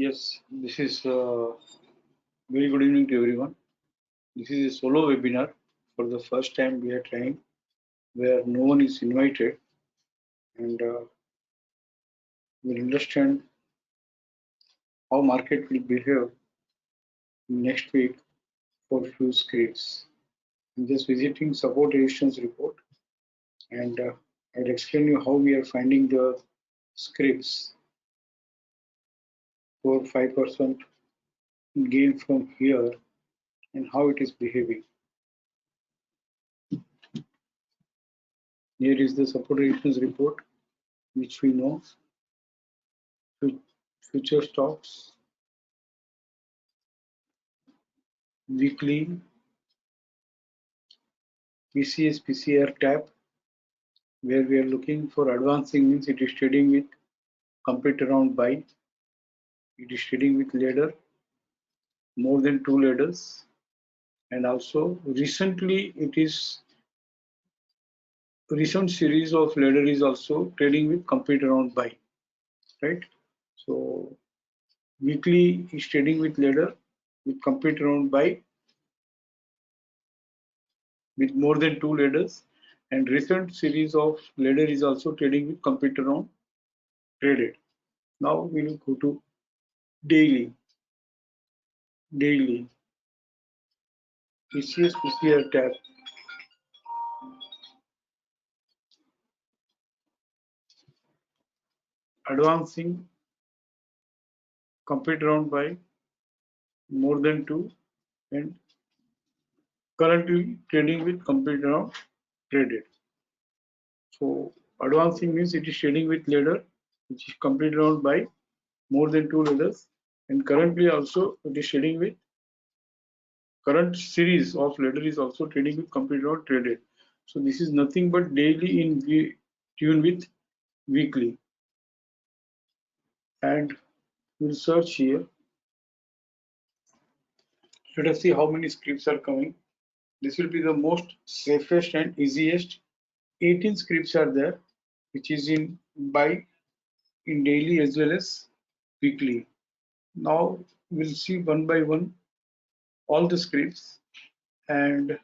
Yes, this is very good evening to everyone. This is a solo webinar. For the first time, we are trying where no one is invited, and we'll understand how market will behave next week for few scripts. I'm just visiting support resistance report, and I'll explain you how we are finding the scripts for 5% gain from here and how it is behaving. Here is the support resistance report, which we know. Future stocks, weekly PCS PCR tab, where we are looking for advancing means it is trading with complete around buy. It is trading with ladder, more than 2 ladders, and also recently it is recent series of ladder is also trading with complete around buy, right? So weekly is trading with ladder with complete around buy with more than 2 ladders, and recent series of ladder is also trading with complete around traded. Now we will go to daily PCS PCR tab. Advancing complete round by more than 2 and currently trading with complete round traded. So advancing means it is trading with ladder which is complete round by more than 2 ladders, and currently also it is trading with current series of ladder is also trading with complete round traded. So this is nothing but daily in tune with weekly, and we'll search here. Let us see how many scripts are coming. This will be the most safest and easiest. 18 scripts are there, which is in buy in daily as well as weekly. Now we'll see one by one all the scripts, and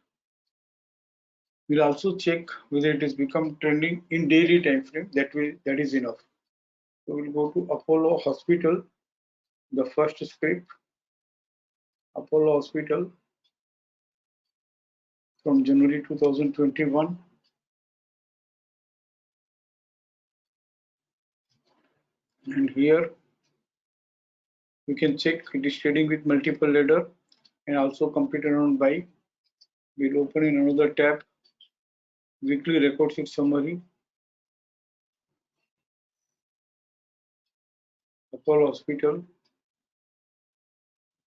we'll also check whether it has become trending in daily time frame. That is enough. So we'll go to Apollo Hospital, the first script. Apollo Hospital from January 2021. And here we can check it is trading with multiple ladder and also complete around buy. We'll open in another tab, weekly record sheet summary. Apollo Hospital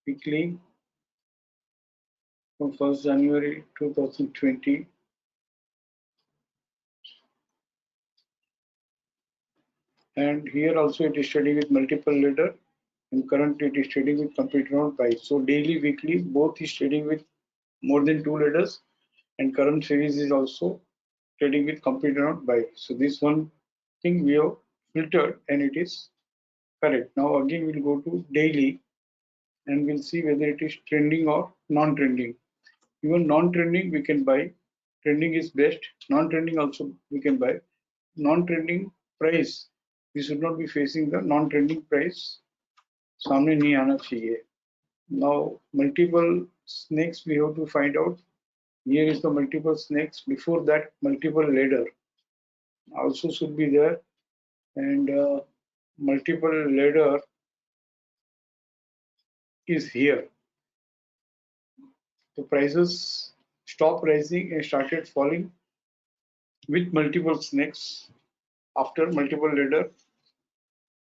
weekly from 1st January 2020. And here also it is trading with multiple ladder, and currently it is trading with complete round buy. So daily, weekly, both is trading with more than 2 ladders, and current series is also trading with complete round buy. So this one thing we have filtered and it is correct. Now again we'll go to daily and we'll see whether it is trending or non-trending. Even non-trending we can buy. Trending is best. Non-trending also we can buy. Non-trending price, we should not be facing the non-trending price. सामने नहीं आना चाहिए. Now multiple snakes we have to find out. Here is the multiple snakes. Before that, multiple ladder also should be there, and multiple ladder is here. The prices stopped rising and started falling with multiple snakes after multiple ladder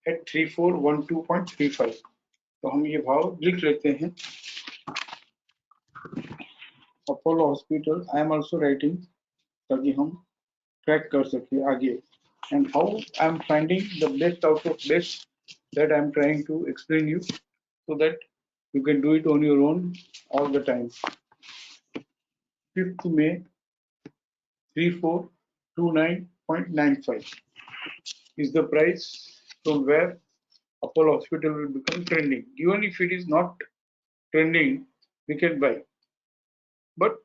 at 3412.35. तो हम ये भाव लिख लेते हैं. Apollo hospital I am also writing ताकि हम track कर सके आगे. And how I am finding the best out of best, that I am trying to explain you so that you can do it on your own all the time. 5th May 3429.95 is the price from where Apollo Hospital will become trending. Even if it is not trending, we can buy. But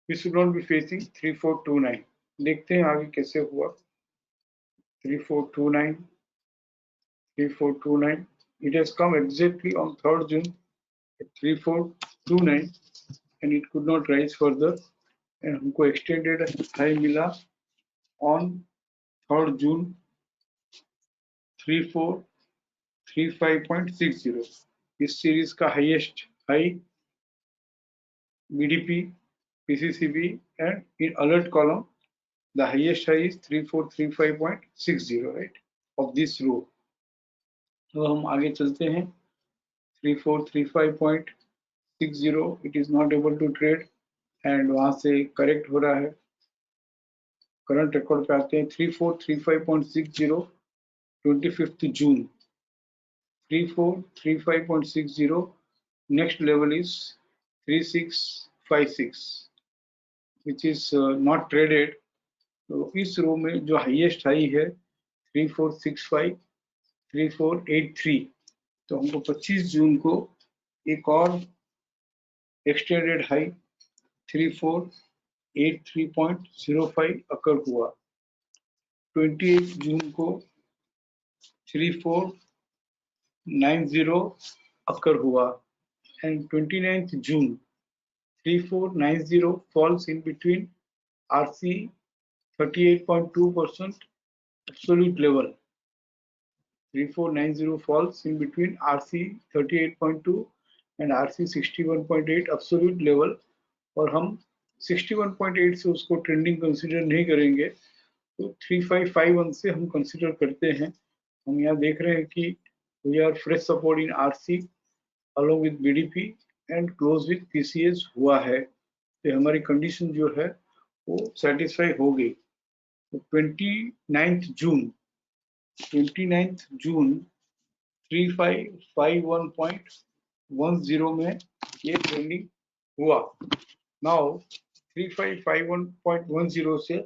we should not be facing 3429. देखते हैं आगे कैसे हुआ. 3429, 3429. It has come exactly on 3rd June at 3429 and it could not rise further. And हमको extended high मिला on 3rd June 3435.60. इस series का highest high BDP, PCCB and in alert column the highest high is 3435.60, right, of this row. तो हम आगे चलते हैं. 3435.60 it is not able to trade and वहां से करेक्ट हो रहा है. करंट रिकॉर्ड पे आते हैं. 3435.60 25th June. 3435.60. next level is 3656 which is not traded. तो इस रो में जो हाईएस्ट हाई है 3465 3483. तो हमको 25 जून को एक और एक्सटेंडेड हाई 3483.05 अकर हुआ. 28 जून को 3490 अकर हुआ and 29th June 3490 falls in between RC 38.2% absolute level. 3490 falls in between RC 38.2 and RC 61.8 absolute level. और हम 61.8 से उसको ट्रेंडिंग कंसीडर नहीं करेंगे. तो 3551 से हम कंसीडर करते हैं. हम यहाँ देख रहे हैं कि we are fresh support in RC along with BDP and close with PCS हुआ है. तो हमारी कंडीशन जो है वो सेटिस्फाई हो गई. तो 29th June 3551.10 में ये ट्रेंडिंग हुआ. नाउ 3551.10 से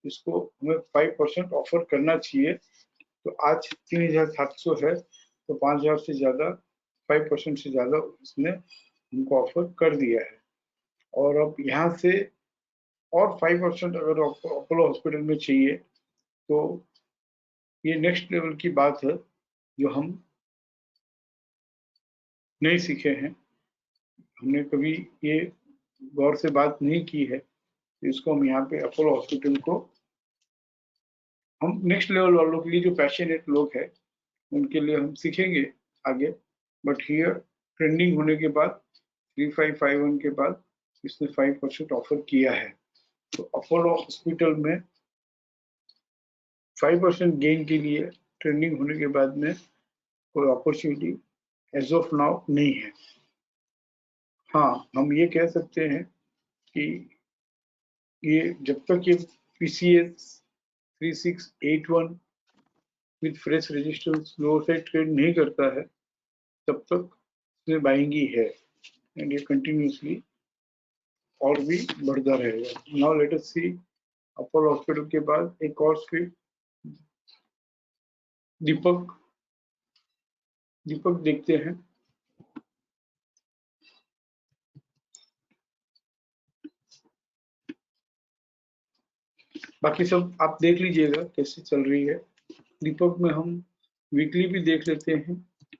इसको हमें 5% ऑफर करना चाहिए. तो आज 3700 है तो 5000 से ज्यादा 5% से ज्यादा इसने हमको ऑफर कर दिया है. और अब यहाँ से और 5% अगर अपोलो हॉस्पिटल में चाहिए तो ये नेक्स्ट लेवल की बात है जो हम नहीं सीखे हैं. हमने कभी ये गौर से बात नहीं की है. इसको हम यहाँ पे अपोलो हॉस्पिटल को हम नेक्स्ट लेवल वालों के लिए जो पैशनेट लोग हैं उनके लिए हम सीखेंगे आगे. बट हियर ट्रेंडिंग होने के बाद 3551 के बाद इसने 5% ऑफर किया है. तो अपोलो हॉस्पिटल में 5% गेन के लिए ट्रेंडिंग होने के बाद में कोई अपॉर्चुनिटी एज ऑफ नाउ नहीं है. हाँ, हम ये कह सकते हैं कि ये जब तक ये PCS 3681 with fresh resistance lower side trade नहीं करता है तब तक इसमें बाइंग ही है एंड ये कंटिन्यूसली और भी बढ़ता रहेगा. नाउ लेट अस सी अपोलो हॉस्पिटल के बाद एक और स्क्रिप्ट दीपक देखते हैं. बाकी सब आप देख लीजिएगा कैसे चल रही है. दीपक में हम वीकली भी देख लेते हैं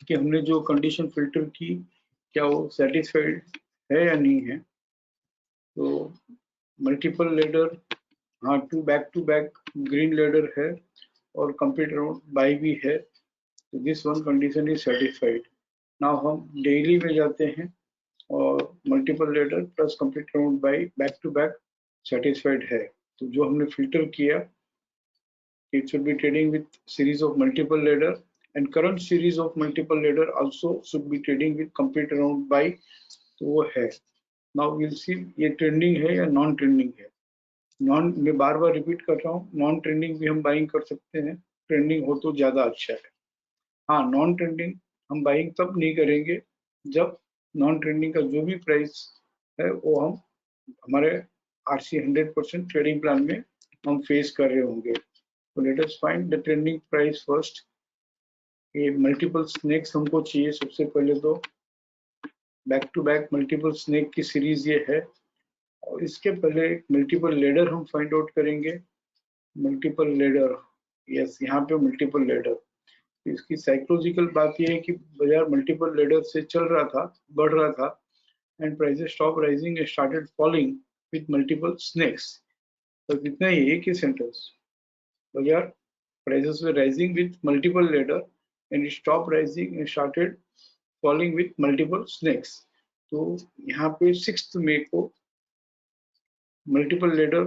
कि हमने जो कंडीशन फिल्टर की क्या वो सेटिस्फाइड है या नहीं है. तो मल्टीपल लेडर, हाँ, back to back green ladder है और कंप्लीट राउंड बाई भी है. तो this one condition is satisfied. Now हम डेली में जाते हैं और multiple ladder plus complete round by back to back satisfied है. तो जो हमने फिल्टर किया it should be trading with series of multiple ladder and current series of multiple ladder also should be trading with complete round buy. तो वो है. now we'll see ये trending है या नॉन ट्रेंडिंग है. नॉन, मैं बार बार repeat कर रहा हूँ, नॉन ट्रेंडिंग भी हम बाइंग कर सकते हैं. ट्रेंडिंग हो तो ज्यादा अच्छा है. हाँ, नॉन ट्रेंडिंग हम बाइंग तब नहीं करेंगे जब नॉन ट्रेंडिंग का जो भी प्राइस है वो हम हमारे RC 100% ट्रेडिंग प्लान में हम फेस कर रहे होंगे. So let us find the trending price first. ये मल्टीपल स्नेक्स हमको चाहिए। सबसे पहले तो back to back multiple snake की सीरीज ये है, और इसके पहले मल्टीपल लेडर हम फाइंड आउट करेंगे। मल्टीपल लेडर, यस, यहाँ पे मल्टीपल लेडर। इसकी साइकोलॉजिकल बात यह है कि बाजार मल्टीपल लेडर से चल रहा था, बढ़ रहा था, and prices stop rising and started falling with multiple snakes. तो इतना ही, एक ही सेंटेंस। बाजार prices were rising with multiple ladder and it stopped rising and started falling with multiple snakes। तो यहाँ पे 6 मई को मल्टीपल लेडर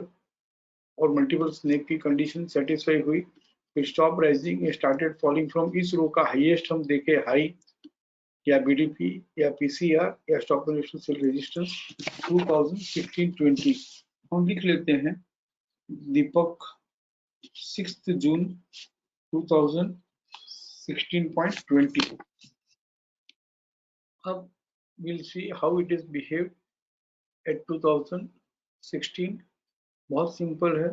और मल्टीपल स्नेक की कंडीशन सेटिस्फाई हुई, फिर stop rising and started falling from. इस रो का हाईएस्ट हम देखे हाई या बीडीपी या पीसीआर या स्टॉप एंड सेल रेजिस्टेंस 2016-20। हम लिख लेते हैं दीपक 6 जून 2016.20। अब we'll see how it is behaved at 2016। बहुत सिंपल है।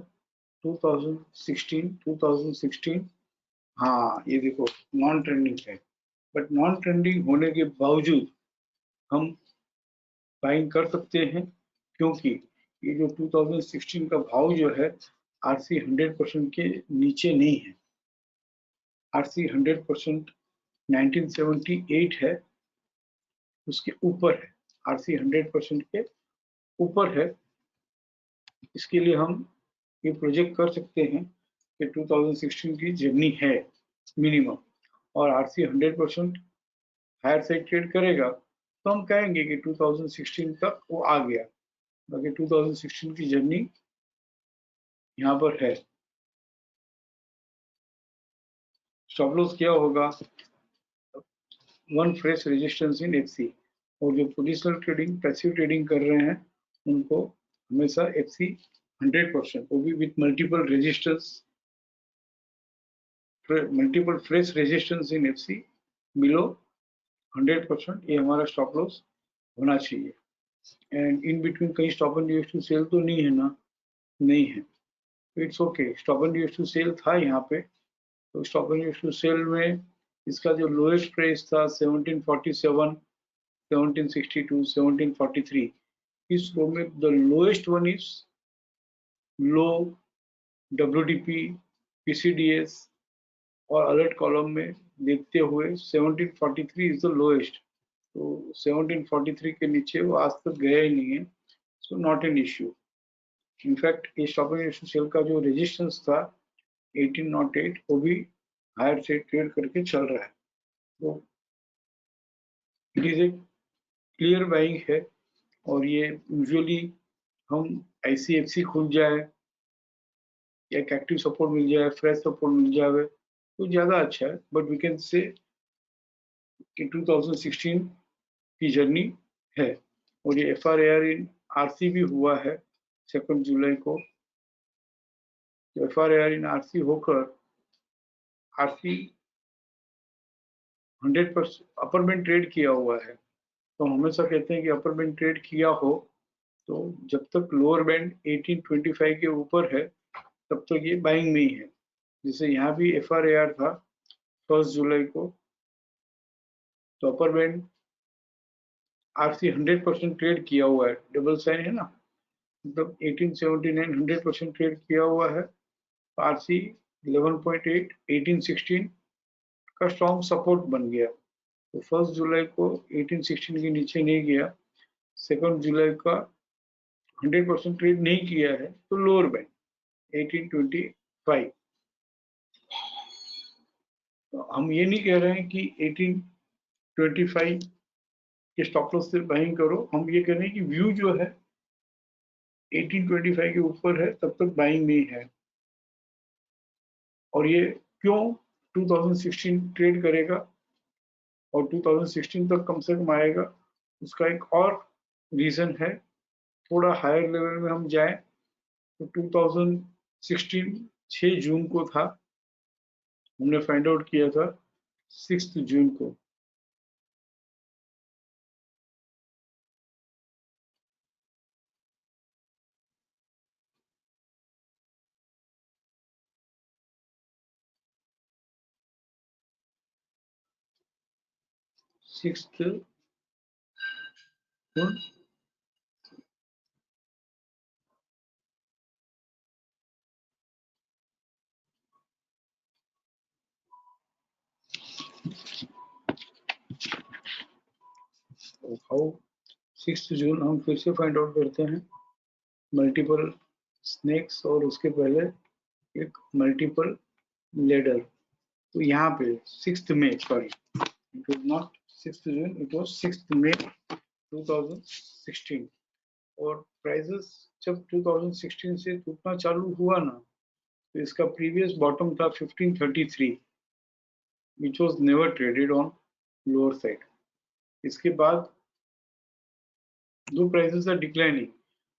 2016 हाँ, ये देखो नॉन ट्रेंडिंग है, बट नॉन ट्रेंडिंग होने के बावजूद हम बाइंग कर सकते हैं, क्योंकि ये जो 2016 का भाव जो है आरसी 100% के नीचे नहीं है। आरसी 100% 1978 है, उसके ऊपर है। आरसी 100% के ऊपर है। इसके लिए हम ये प्रोजेक्ट कर सकते हैं कि 2016 की जर्नी है मिनिमम, और आरसी 100% हायर साइड ट्रेड करेगा तो हम कहेंगे कि 2016 तक वो आ गया। बाकी 2016 की जर्नी यहाँ पर है। स्टॉप लॉस क्या होगा? One fresh resistance in FC. और जो पोजिशनल ट्रेडिंग, पैसिव ट्रेडिंग कर रहे हैं उनको हमेशा एफसी 100%, वो भी with multiple resistance, multiple fresh resistance in FC below 100%, ये हमारा स्टॉप लॉस होना चाहिए। एंड इन बिटवीन कहीं stop and us to sell तो नहीं है ना? नहीं है, it's okay. Stop and us to sell था यहाँ पे, तो stop and us to sell में इसका जो लोएस्ट प्राइस था 1747, 1762, 1743। इस रो में the lowest one is low WDP, PCDS और अलर्ट कॉलम में देखते हुए 1743 इज द लोएस्ट। तो 1743 के नीचे वो आज तक गया ही नहीं है, so not an issue. In fact ये स्टॉप एंड सेल का जो रेजिस्टेंस था 1808, वो भी हायर से ट्रेड करके चल रहा है। तो it is a clear buying है। और ये यूजुअली हम आईसीएफसी खुल जाए या एक एक्टिव सपोर्ट मिल जाए, फ्रेश सपोर्ट मिल जाए तो ज्यादा अच्छा है। बट वी कैन से कि 2016 की जर्नी है। और ये एफआरएआर इन आरसी भी हुआ है 2 जुलाई को। तो एफआरएआर इन आरसी होकर आरसी 100% अपर बैंड ट्रेड किया हुआ है। तो हम हमेशा कहते हैं कि अपर बैंड ट्रेड किया हो तो जब तक लोअर बैंड 1825 के ऊपर है तब तक ये बाइंग में ही है। जैसे यहाँ भी एफआरएआर था 1 जुलाई को, तो अपर बैंड आरसी 100% ट्रेड किया हुआ है, डबल साइन है ना, मतलब 1879 100% ट्रेड किया हुआ है। आरसी 11.8 1816 का स्ट्रॉन्ग सपोर्ट बन गया। तो 1 जुलाई को 1816 के नीचे नहीं गया। 2 जुलाई का 100% ट्रेड नहीं किया है तो लोअर बैंड 1825। तो हम ये नहीं कह रहे हैं कि 1825 के स्टॉप लॉस से बाइंग करो, हम ये कह रहे हैं कि व्यू जो है 1825 के ऊपर है तब तक बाइंग में है। और ये क्यों 2016 ट्रेड करेगा और 2016 तक कम से कम आएगा, उसका एक और रीजन है। थोड़ा हायर लेवल में हम जाएं तो 2016 6 जून को था, हमने फाइंड आउट किया था 6 जून को। 6th June हाउ 6th जून हम फिर से फाइंड आउट करते हैं मल्टीपल स्नेक्स और उसके पहले एक मल्टीपल लेडर। तो यहाँ पे 6th May, sorry it was not 6th June, it was 6th May 2016। और प्राइसेस जब 2016 से टूटना चालू हुआ ना, तो इसका प्रीवियस बॉटम था 1533 which was never traded on lower side। इसके बाद दो प्राइसेस आर डिक्लाइनिंग,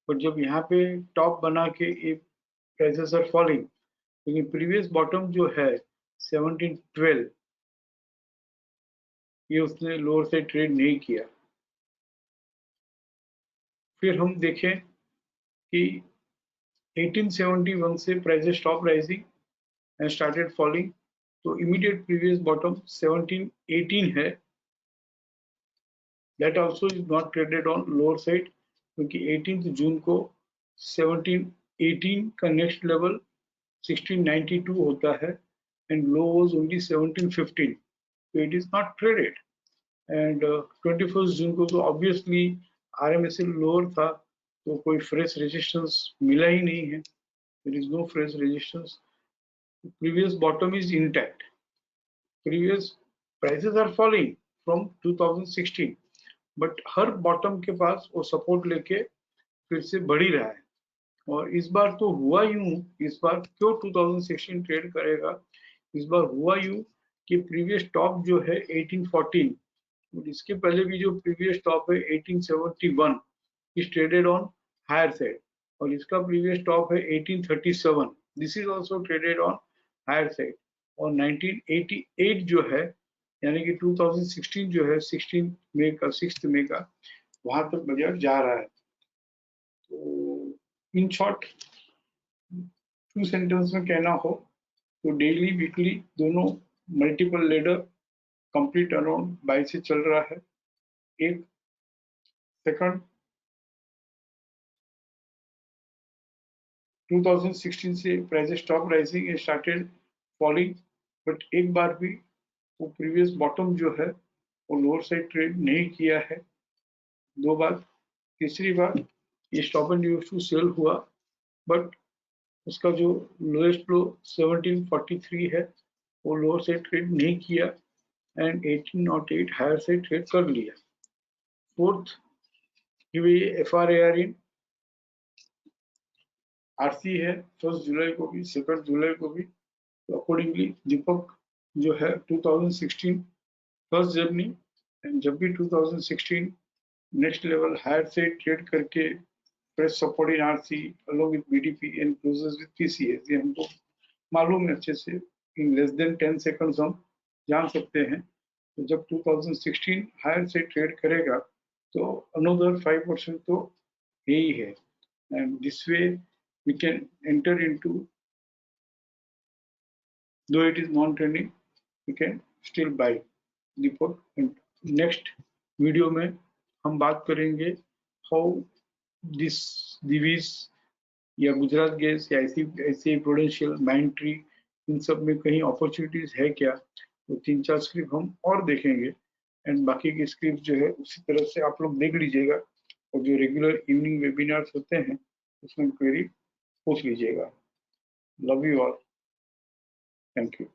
बट जब यहाँ पे टॉप बना के एक प्राइसेस आर फॉलिंग, लेकिन प्रीवियस बॉटम जो है 1712 ये उसने लोअर साइड ट्रेड नहीं किया। फिर हम देखें कि 1871 से prices stop rising and started falling, तो इमीडिएट प्रीवियस बॉटम 1718 है, that also is not traded on lower side, क्योंकि 18 जून को 1718 का नेक्स्ट लेवल 1692 होता है and low was only 1715, so it is not traded। And 21 जून को तो ऑब्वियसली RMSL लोअर था, तो कोई फ्रेश रेजिस्टेंस मिला ही नहीं है, there is no fresh resistance, previous bottom is intact, previous prices are falling from 2016, but her bottom के पास वो सपोर्ट लेके फिर से बढ़ ही रहा है। और इस बार तो हुआ यूं, इस बार क्यों 2016 ट्रेड करेगा, इस बार हुआ यूं कि प्रीवियस टॉप जो है 1814, और इसके पहले भी जो प्रीवियस टॉप है 1871 is traded on higher side, और इसका प्रीवियस टॉप है 1837, this is also traded on higher side. और 1988 जो है, यानी कि 2016 जो है 16 मई का 6 मई का, वहां तक बाजार जा रहा है। तो इन शॉर्ट टू सेंटेंस में कहना हो तो डेली वीकली दोनों multiple ladder complete around by से चल रहा है। एक सेकंड 2016 से prices stop rising and started falling, but एक बार भी वो प्रीवियस बॉटम जो है वो लोअर साइड ट्रेड नहीं किया है, दो बार। तीसरी बार ये stop and use to sell हुआ, बट उसका जो लोएस्ट लो 1743 है वो लोअर साइड ट्रेड नहीं किया एंड 1808 हायर साइड ट्रेड कर लिया। फोर्थ FRAR इन RC है 1 जुलाई को भी 2 जुलाई को भी, तो अकॉर्डिंगली दीपक जो है 2016 फर्स्ट जर्नी, एंड जब भी 2016 नेक्स्ट लेवल हायर से ट्रेड करके press support in RC along with BDP and closes with PCS, ये हमको मालूम है अच्छे से, इन लेस देन 10 सेकंड्स हम जान सकते हैं। तो जब 2016 हायर से ट्रेड करेगा तो अनदर 5% तो यही है, and this way we can enter into, though it is non-trending, we can still buy Deepak। and next video में हम बात करेंगे हाउ दिस दिवीज या गुजरात गैस या ऐसी प्रूडेंशियल माइंट्री, इन सब में कहीं अपॉर्चुनिटीज है क्या, तो 3-4 स्क्रिप्ट हम और देखेंगे, एंड बाकी की स्क्रिप्ट जो है उसी तरह से आप लोग देख लीजिएगा, और जो रेगुलर इवनिंग वेबिनार्स होते हैं उसमें क्वेरी पूछ लीजिएगा। Love you all, thank you.